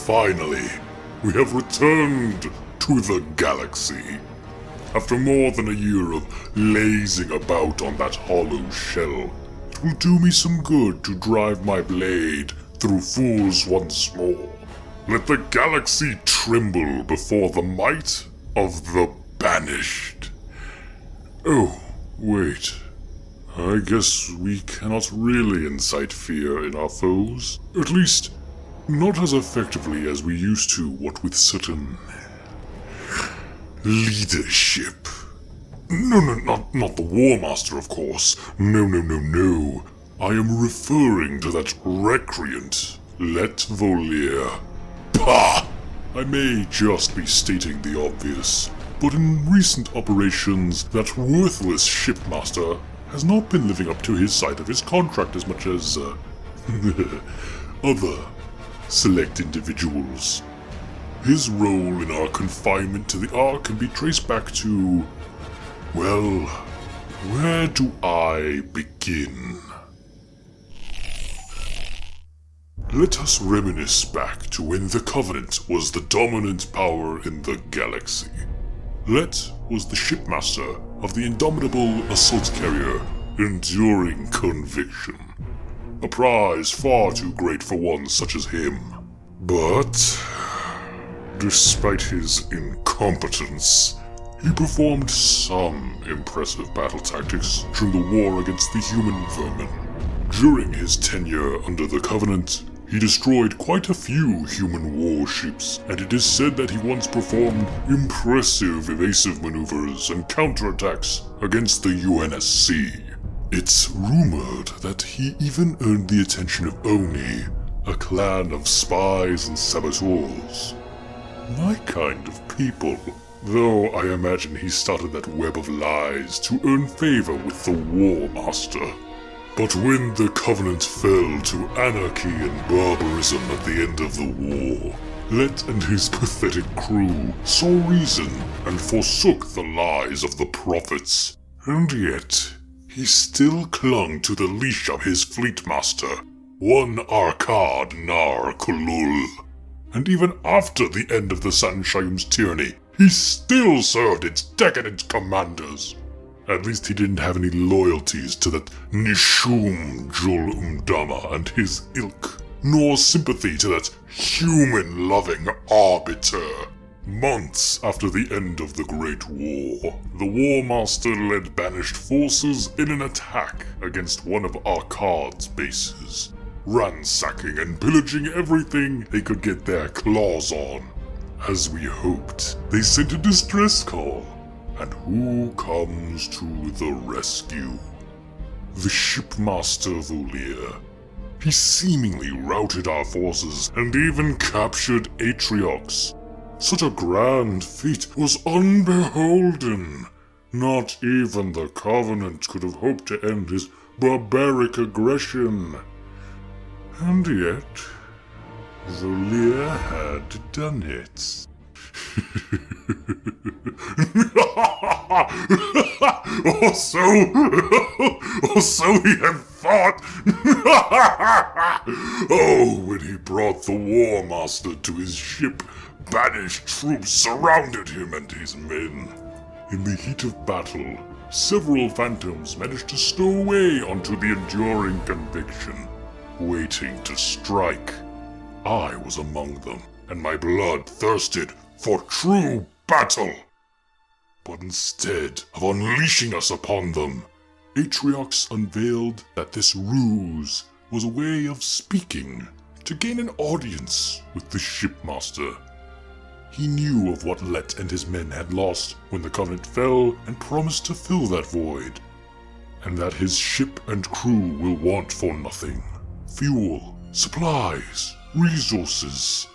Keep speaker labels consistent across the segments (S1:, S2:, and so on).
S1: Finally, we have returned to the galaxy. After more than a year of lazing about on that hollow shell, it will do me some good to drive my blade through fools once more. Let the galaxy tremble before the might of the Banished. Oh, wait. I guess we cannot really incite fear in our foes. At least, not as effectively as we used to, what with certain leadership. No, not the War Master, of course. No. I am referring to that recreant, Let Volir. Pah! I may just be stating the obvious, but in recent operations, that worthless shipmaster has not been living up to his side of his contract as much as, other select individuals. His role in our confinement to the Ark can be traced back to, well, where do I begin? Let us reminisce back to when the Covenant was the dominant power in the galaxy. Let was the shipmaster of the indomitable assault carrier, Enduring Conviction. A prize far too great for one such as him. But, despite his incompetence, he performed some impressive battle tactics during the war against the human vermin. During his tenure under the Covenant, he destroyed quite a few human warships, and it is said that he once performed impressive evasive maneuvers and counterattacks against the UNSC. It's rumored that he even earned the attention of Oni, a clan of spies and saboteurs. My kind of people. Though I imagine he started that web of lies to earn favor with the War Master. But when the Covenant fell to anarchy and barbarism at the end of the war, Let and his pathetic crew saw reason and forsook the lies of the prophets. And yet, he still clung to the leash of his fleet master, one Arkad Nar Kulul. And even after the end of the Sanshayum's tyranny, he still served its decadent commanders. At least he didn't have any loyalties to that Nishum Jul Umdama and his ilk, nor sympathy to that human-loving arbiter. Months after the end of the Great War, the War Master led Banished forces in an attack against one of Arkad's bases, ransacking and pillaging everything they could get their claws on. As we hoped, they sent a distress call. And who comes to the rescue? The shipmaster Volir. He seemingly routed our forces and even captured Atriox. Such a grand feat was unbeholden. Not even the Covenant could have hoped to end his barbaric aggression. And yet, Volir had done it. or so he had thought. Oh, when he brought the War Master to his ship, Banished troops surrounded him and his men. In the heat of battle, several phantoms managed to stow away onto the Enduring Conviction, waiting to strike. I was among them, and my blood thirsted for true battle. But instead of unleashing us upon them, Atriox unveiled that this ruse was a way of speaking to gain an audience with the shipmaster. He knew of what Let and his men had lost when the Covenant fell and promised to fill that void, and that his ship and crew will want for nothing. Fuel, supplies, resources,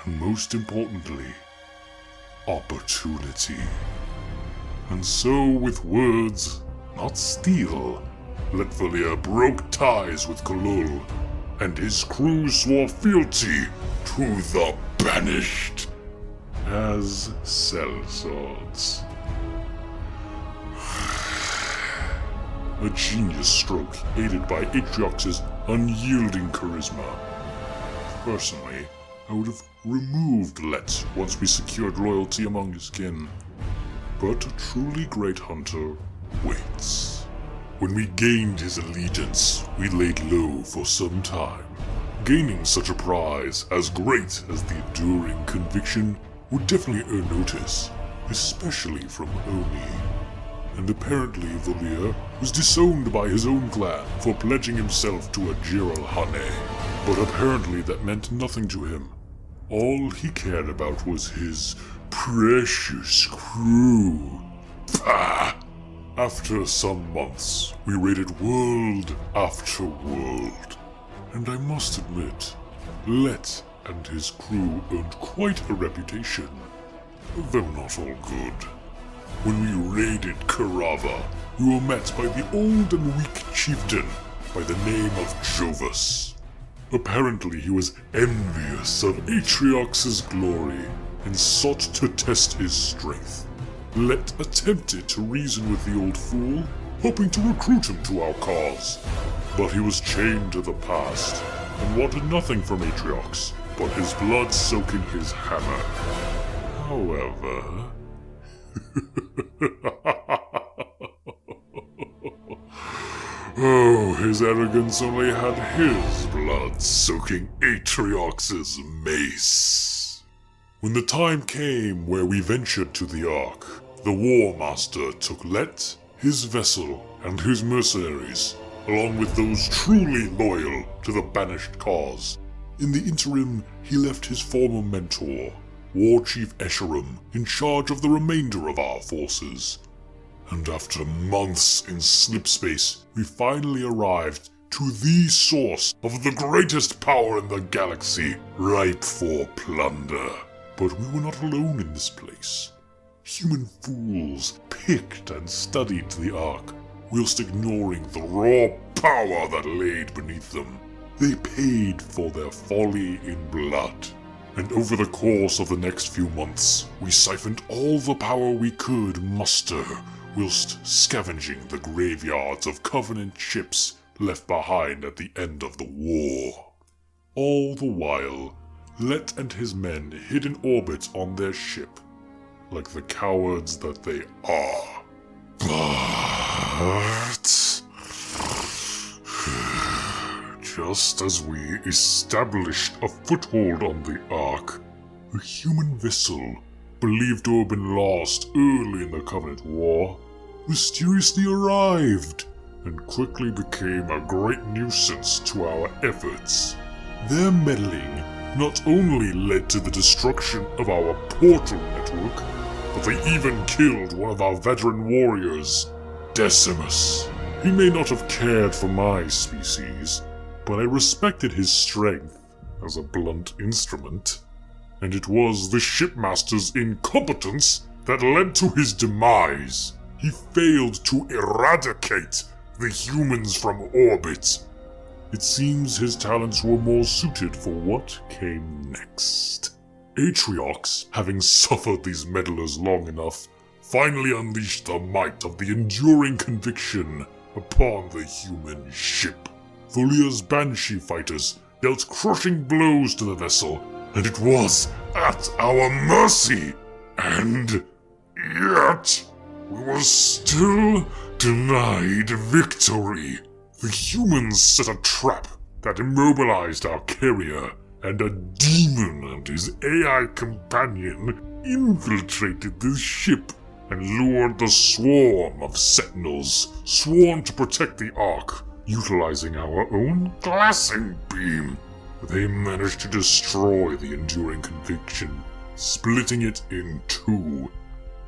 S1: and most importantly, opportunity. And so, with words, not steel, Let Volir broke ties with Kulul, and his crew swore fealty to the Banished as sellswords. A genius stroke aided by Atriox's unyielding charisma. Personally, I would have removed Let once we secured loyalty among his kin. But a truly great hunter waits. When we gained his allegiance, we laid low for some time. Gaining such a prize as great as the enduring conviction would definitely earn notice, especially from Oni. And apparently Volir was disowned by his own clan for pledging himself to a Jiral Hane. But apparently that meant nothing to him. All he cared about was his precious crew. Pah! After some months, we raided world after world. And I must admit, Let and his crew earned quite a reputation, though not all good. When we raided Karava, we were met by the old and weak chieftain by the name of Jovus. Apparently he was envious of Atriox's glory and sought to test his strength. Let attempted to reason with the old fool, hoping to recruit him to our cause. But he was chained to the past and wanted nothing from Atriox but his blood soaking his hammer. However... oh, his arrogance only had his blood soaking Atriox's mace. When the time came where we ventured to the Ark, the War Master took Let, his vessel, and his mercenaries, along with those truly loyal to the Banished cause. In the interim, he left his former mentor, War Chief Escharum, in charge of the remainder of our forces. And after months in slipspace, we finally arrived to the source of the greatest power in the galaxy, ripe for plunder. But we were not alone in this place. Human fools picked and studied the Ark, whilst ignoring the raw power that laid beneath them. They paid for their folly in blood. And over the course of the next few months, we siphoned all the power we could muster, whilst scavenging the graveyards of Covenant ships left behind at the end of the war. All the while, Let and his men hid in orbit on their ship, like the cowards that they are. But... just as we established a foothold on the Ark, a human vessel, believed to have been lost early in the Covenant War, mysteriously arrived and quickly became a great nuisance to our efforts. Their meddling not only led to the destruction of our portal network, but they even killed one of our veteran warriors, Decimus. He may not have cared for my species, but I respected his strength as a blunt instrument. And it was the shipmaster's incompetence that led to his demise. He failed to eradicate the humans from orbit. It seems his talents were more suited for what came next. Atriox, having suffered these meddlers long enough, finally unleashed the might of the enduring conviction upon the human ship. Volir's Banshee fighters dealt crushing blows to the vessel, and it was at our mercy. And yet, we were still denied victory. The humans set a trap that immobilized our carrier, and a demon and his AI companion infiltrated the ship and lured the swarm of sentinels sworn to protect the Ark, utilizing our own glassing beam. They managed to destroy the enduring conviction, splitting it in two.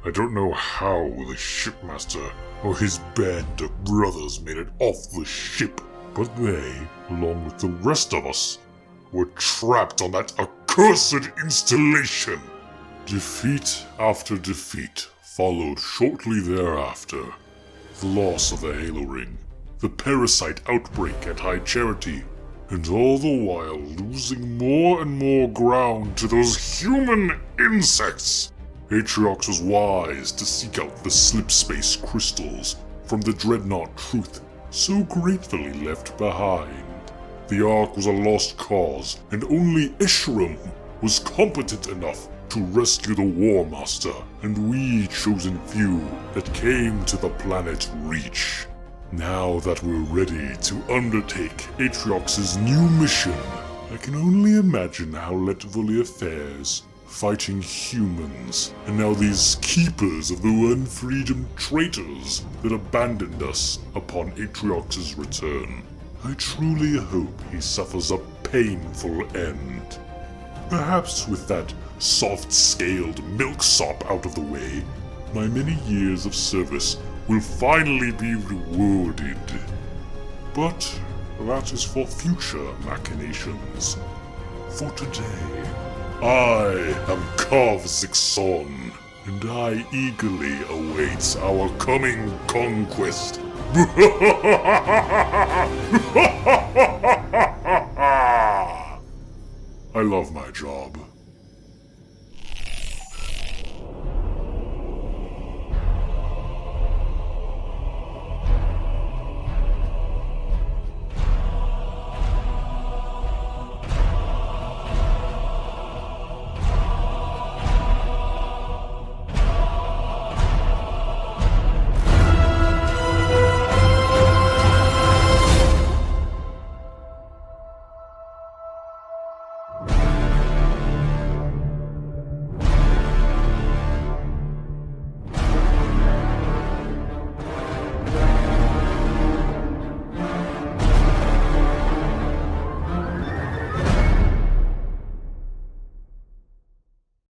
S1: I don't know how the shipmaster or his band of brothers made it off the ship, but they, along with the rest of us, were trapped on that accursed installation. Defeat after defeat followed shortly thereafter. The loss of the Halo Ring, the parasite outbreak at High Charity, and all the while losing more and more ground to those human insects. Atriox was wise to seek out the slipspace crystals from the dreadnought Truth so gratefully left behind. The Ark was a lost cause, and only Escharum, was competent enough to rescue the War Master and we chosen few that came to the planet Reach. Now that we're ready to undertake Atriox's new mission, I can only imagine how let Volir fares, fighting humans, and now these keepers of the Unfreedom traitors that abandoned us upon Atriox's return. I truly hope he suffers a painful end. Perhaps with that soft-scaled milksop out of the way, my many years of service will finally be rewarded. But that is for future machinations. For today, I am Kav Zyxon, and I eagerly await our coming conquest. I love my job.